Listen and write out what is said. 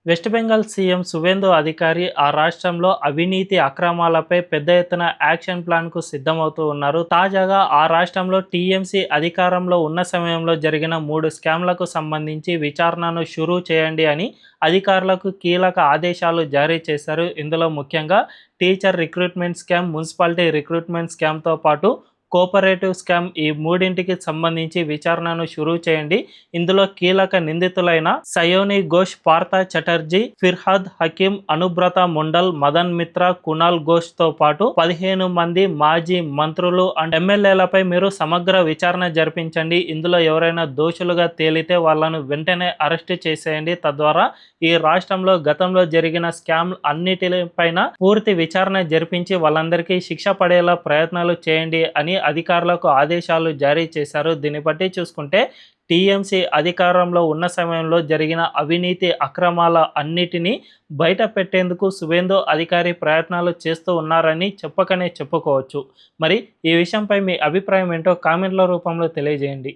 West Bengal CM Suvendu అధికారి ఆ రాష్ట్రంలో అవినీతి అక్రమాలపై పెద్ద ఎత్తున యాక్షన్ ప్లాన్కు సిద్ధమవుతూ ఉన్నారు. తాజాగా ఆ రాష్ట్రంలో టీఎంసీ అధికారంలో ఉన్న సమయంలో జరిగిన 3 స్కామ్లకు సంబంధించి విచారణను షురూ చేయండి అని అధికారులకు కీలక ఆదేశాలు జారీ చేశారు. ఇందులో ముఖ్యంగా teacher recruitment scam, municipality recruitment స్కామ్తో పాటు కోఆపరేటివ్ స్కామ్ ఈ మూడింటికి సంబంధించి విచారణను షురూ చేయండి. ఇందులో కీలక నిందితులైన సయోని ఘోష్, పార్థ చటర్జీ, ఫిర్హాద్ హకీం, అనుబ్రత మండల్, మదన్ మిత్రా, కునాల్ ఘోష్ తో పాటు 15 మంది మాజీ మంత్రులు అండ్ ఎమ్మెల్యేలపై మీరు సమగ్ర విచారణ జరిపించండి. ఇందులో ఎవరైనా దోషులుగా తేలితే వాళ్ళను వెంటనే అరెస్ట్ చేసేయండి. తద్వారా ఈ రాష్ట్రంలో గతంలో జరిగిన స్కామ్ అన్నిటిపైన పూర్తి విచారణ జరిపించి వాళ్ళందరికీ శిక్ష పడేలా ప్రయత్నాలు చేయండి అని అధికారులకు ఆదేశాలు జారీ చేశారు. దీన్ని బట్టి చూసుకుంటే టీఎంసీ అధికారంలో ఉన్న సమయంలో జరిగిన అవినీతి అక్రమాల అన్నిటినీ బయట పెట్టేందుకు సువేందు అధికారి ప్రయత్నాలు చేస్తూ ఉన్నారని చెప్పకనే చెప్పుకోవచ్చు. మరి ఈ విషయంపై మీ అభిప్రాయం ఏంటో కామెంట్ల రూపంలో తెలియజేయండి.